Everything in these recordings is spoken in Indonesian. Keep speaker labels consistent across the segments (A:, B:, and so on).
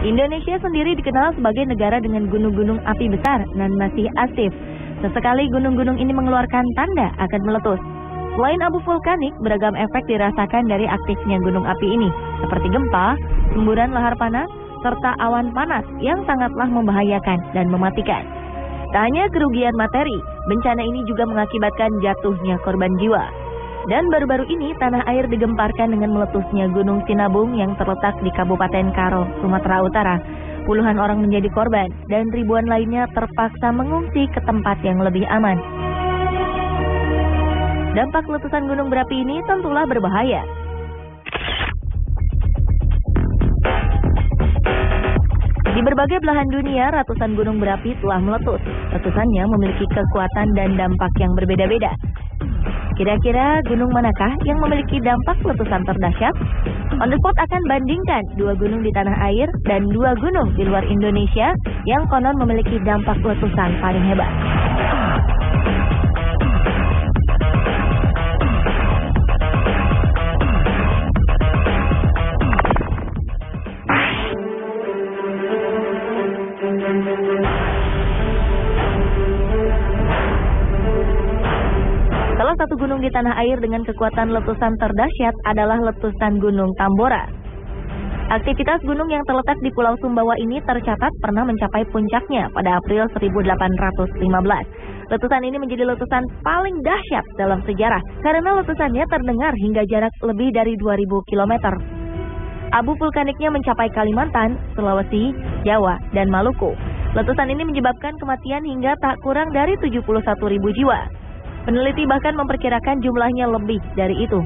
A: Indonesia sendiri dikenal sebagai negara dengan gunung-gunung api besar dan masih aktif. Sesekali gunung-gunung ini mengeluarkan tanda akan meletus. Selain abu vulkanik, beragam efek dirasakan dari aktifnya gunung api ini, seperti gempa, semburan lahar panas, serta awan panas yang sangatlah membahayakan dan mematikan. Tak hanya kerugian materi, bencana ini juga mengakibatkan jatuhnya korban jiwa. Dan baru-baru ini tanah air digemparkan dengan meletusnya Gunung Sinabung yang terletak di Kabupaten Karo, Sumatera Utara. Puluhan orang menjadi korban dan ribuan lainnya terpaksa mengungsi ke tempat yang lebih aman. Dampak letusan gunung berapi ini tentulah berbahaya. Di berbagai belahan dunia, ratusan gunung berapi telah meletus. Letusannya memiliki kekuatan dan dampak yang berbeda-beda. Kira-kira gunung manakah yang memiliki dampak letusan terdahsyat? On the spot akan bandingkan 2 gunung di tanah air dan 2 gunung di luar Indonesia yang konon memiliki dampak letusan paling hebat. Salah satu gunung di tanah air dengan kekuatan letusan terdahsyat adalah letusan Gunung Tambora. Aktivitas gunung yang terletak di Pulau Sumbawa ini tercatat pernah mencapai puncaknya pada April 1815. Letusan ini menjadi letusan paling dahsyat dalam sejarah karena letusannya terdengar hingga jarak lebih dari 2000 km. Abu vulkaniknya mencapai Kalimantan, Sulawesi, Jawa, dan Maluku. Letusan ini menyebabkan kematian hingga tak kurang dari 71.000 jiwa. Peneliti bahkan memperkirakan jumlahnya lebih dari itu.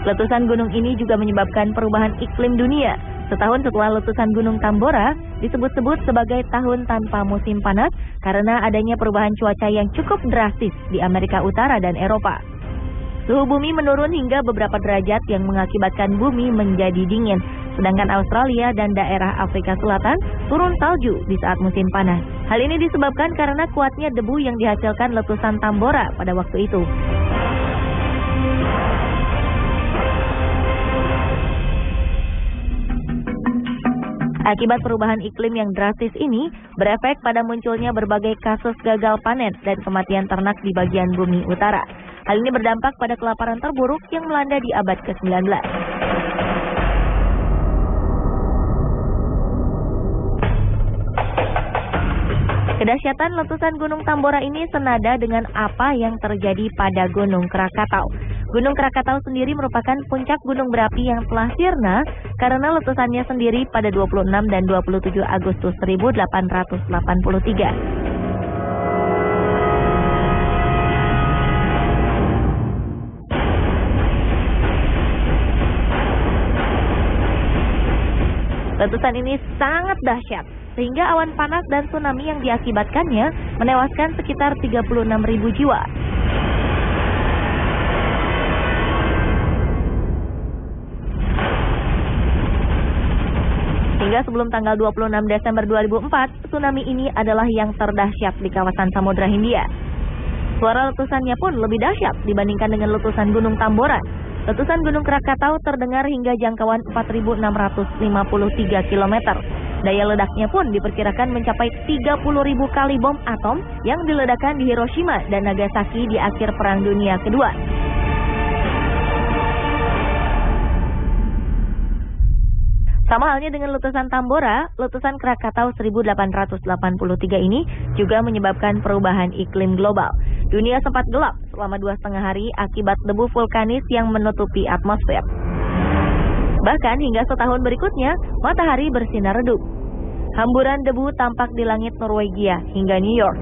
A: Letusan gunung ini juga menyebabkan perubahan iklim dunia. Setahun setelah letusan Gunung Tambora disebut-sebut sebagai tahun tanpa musim panas karena adanya perubahan cuaca yang cukup drastis di Amerika Utara dan Eropa. Suhu bumi menurun hingga beberapa derajat yang mengakibatkan bumi menjadi dingin, sedangkan Australia dan daerah Afrika Selatan turun salju di saat musim panas. Hal ini disebabkan karena kuatnya debu yang dihasilkan letusan Tambora pada waktu itu. Akibat perubahan iklim yang drastis ini berefek pada munculnya berbagai kasus gagal panen dan kematian ternak di bagian bumi utara. Hal ini berdampak pada kelaparan terburuk yang melanda di abad ke-19. Kedahsyatan letusan Gunung Tambora ini senada dengan apa yang terjadi pada Gunung Krakatau. Gunung Krakatau sendiri merupakan puncak gunung berapi yang telah sirna karena letusannya sendiri pada 26 dan 27 Agustus 1883. Letusan ini sangat dahsyat, sehingga awan panas dan tsunami yang diakibatkannya menewaskan sekitar 36.000 jiwa. Hingga sebelum tanggal 26 Desember 2004, tsunami ini adalah yang terdahsyat di kawasan Samudra Hindia. Suara letusannya pun lebih dahsyat dibandingkan dengan letusan Gunung Tambora. Letusan Gunung Krakatau terdengar hingga jangkauan 4.653 km. Daya ledaknya pun diperkirakan mencapai 30.000 kali bom atom yang diledakkan di Hiroshima dan Nagasaki di akhir Perang Dunia Kedua. Sama halnya dengan letusan Tambora, letusan Krakatau 1883 ini juga menyebabkan perubahan iklim global. Dunia sempat gelap selama 2,5 hari akibat debu vulkanis yang menutupi atmosfer. Bahkan hingga setahun berikutnya, matahari bersinar redup. Hamburan debu tampak di langit Norwegia hingga New York.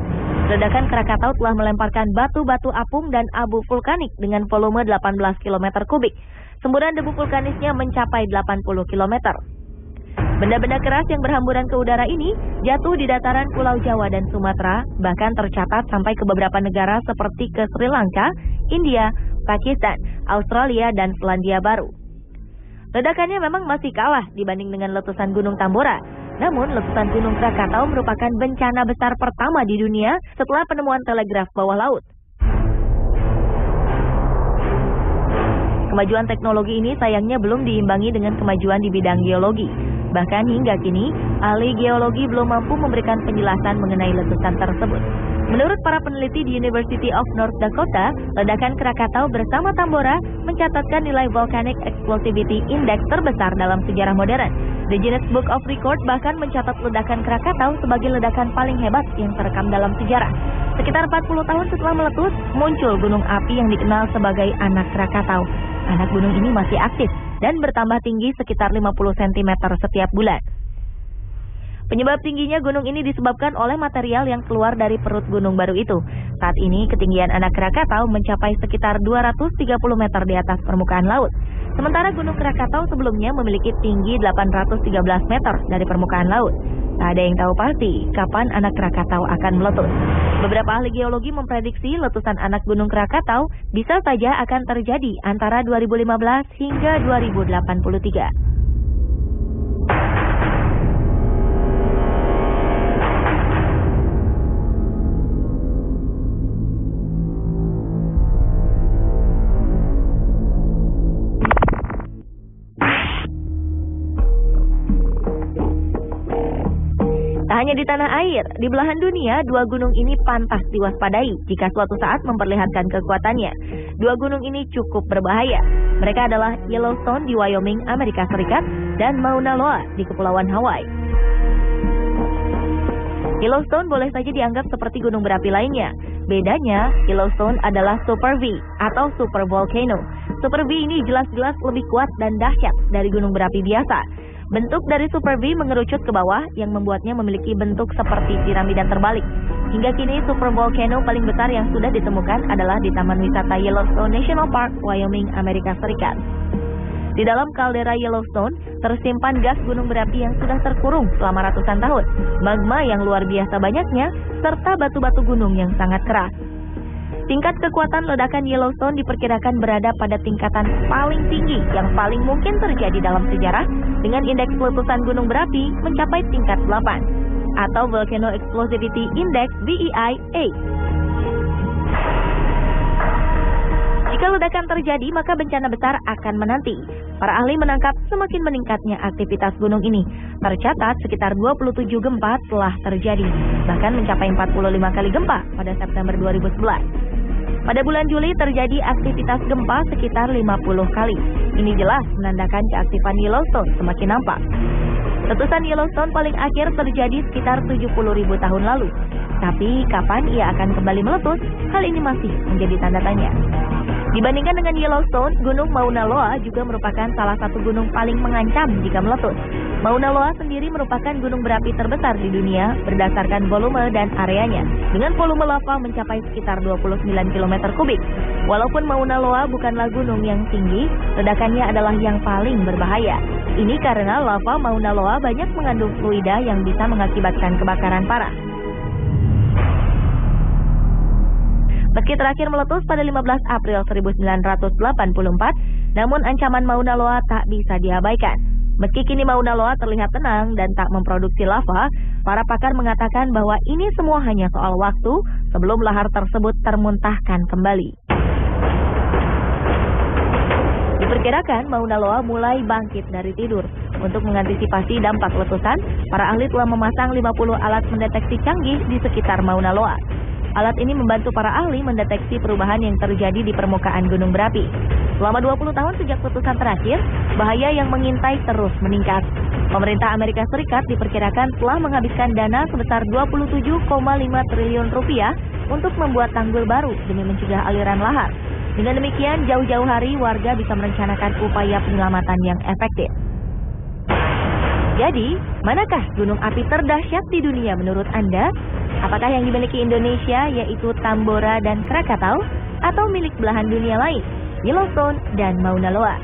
A: Ledakan Krakatau telah melemparkan batu-batu apung dan abu vulkanik dengan volume 18 km kubik. Semburan debu vulkanisnya mencapai 80 km. Benda-benda keras yang berhamburan ke udara ini jatuh di dataran Pulau Jawa dan Sumatera, bahkan tercatat sampai ke beberapa negara seperti ke Sri Lanka, India, Pakistan, Australia, dan Selandia Baru. Ledakannya memang masih kalah dibanding dengan letusan Gunung Tambora. Namun, letusan Gunung Krakatau merupakan bencana besar pertama di dunia setelah penemuan telegraf bawah laut. Kemajuan teknologi ini sayangnya belum diimbangi dengan kemajuan di bidang geologi. Bahkan hingga kini, ahli geologi belum mampu memberikan penjelasan mengenai letusan tersebut. Menurut para peneliti di University of North Dakota, ledakan Krakatau bersama Tambora mencatatkan nilai Volcanic Explosivity Index terbesar dalam sejarah modern. The Guinness Book of Record bahkan mencatat ledakan Krakatau sebagai ledakan paling hebat yang terekam dalam sejarah. Sekitar 40 tahun setelah meletus, muncul gunung api yang dikenal sebagai Anak Krakatau. Anak gunung ini masih aktif dan bertambah tinggi sekitar 50 cm setiap bulan. Penyebab tingginya gunung ini disebabkan oleh material yang keluar dari perut gunung baru itu. Saat ini ketinggian Anak Krakatau mencapai sekitar 230 meter di atas permukaan laut. Sementara Gunung Krakatau sebelumnya memiliki tinggi 813 meter dari permukaan laut. Tak ada yang tahu pasti kapan Anak Krakatau akan meletus. Beberapa ahli geologi memprediksi letusan anak Gunung Krakatau bisa saja akan terjadi antara 2015 hingga 2083. Tak hanya di tanah air, di belahan dunia, dua gunung ini pantas diwaspadai jika suatu saat memperlihatkan kekuatannya. Dua gunung ini cukup berbahaya. Mereka adalah Yellowstone di Wyoming, Amerika Serikat, dan Mauna Loa di Kepulauan Hawaii. Yellowstone boleh saja dianggap seperti gunung berapi lainnya. Bedanya, Yellowstone adalah Super V atau Super Volcano. Super V ini jelas-jelas lebih kuat dan dahsyat dari gunung berapi biasa. Bentuk dari Super V mengerucut ke bawah yang membuatnya memiliki bentuk seperti piramida terbalik. Hingga kini Super Volcano paling besar yang sudah ditemukan adalah di Taman Wisata Yellowstone National Park, Wyoming, Amerika Serikat. Di dalam kaldera Yellowstone tersimpan gas gunung berapi yang sudah terkurung selama ratusan tahun, magma yang luar biasa banyaknya, serta batu-batu gunung yang sangat keras. Tingkat kekuatan ledakan Yellowstone diperkirakan berada pada tingkatan paling tinggi yang paling mungkin terjadi dalam sejarah dengan indeks letusan gunung berapi mencapai tingkat 8 atau Volcano Explosivity Index VEI 8. Jika ledakan terjadi, maka bencana besar akan menanti. Para ahli menangkap semakin meningkatnya aktivitas gunung ini. Tercatat sekitar 27 gempa telah terjadi, bahkan mencapai 45 kali gempa pada September 2011. Pada bulan Juli terjadi aktivitas gempa sekitar 50 kali. Ini jelas menandakan keaktifan Yellowstone semakin nampak. Letusan Yellowstone paling akhir terjadi sekitar 70.000 tahun lalu. Tapi kapan ia akan kembali meletus? Hal ini masih menjadi tanda tanya. Dibandingkan dengan Yellowstone, Gunung Mauna Loa juga merupakan salah satu gunung paling mengancam jika meletus. Mauna Loa sendiri merupakan gunung berapi terbesar di dunia berdasarkan volume dan areanya, dengan volume lava mencapai sekitar 29 km kubik. Walaupun Mauna Loa bukanlah gunung yang tinggi, ledakannya adalah yang paling berbahaya. Ini karena lava Mauna Loa banyak mengandung fluida yang bisa mengakibatkan kebakaran parah. Meski terakhir meletus pada 15 April 1984, namun ancaman Mauna Loa tak bisa diabaikan. Meski kini Mauna Loa terlihat tenang dan tak memproduksi lava, para pakar mengatakan bahwa ini semua hanya soal waktu sebelum lahar tersebut termuntahkan kembali. Diperkirakan Mauna Loa mulai bangkit dari tidur. Untuk mengantisipasi dampak letusan, para ahli telah memasang 50 alat mendeteksi canggih di sekitar Mauna Loa. Alat ini membantu para ahli mendeteksi perubahan yang terjadi di permukaan gunung berapi. Selama 20 tahun sejak letusan terakhir, bahaya yang mengintai terus meningkat. Pemerintah Amerika Serikat diperkirakan telah menghabiskan dana sebesar 27,5 triliun rupiah untuk membuat tanggul baru demi mencegah aliran lahar. Dengan demikian, jauh-jauh hari warga bisa merencanakan upaya penyelamatan yang efektif. Jadi, manakah gunung api terdahsyat di dunia menurut Anda? Apakah yang dimiliki Indonesia yaitu Tambora dan Krakatau, atau milik belahan dunia lain, Yellowstone dan Mauna Loa?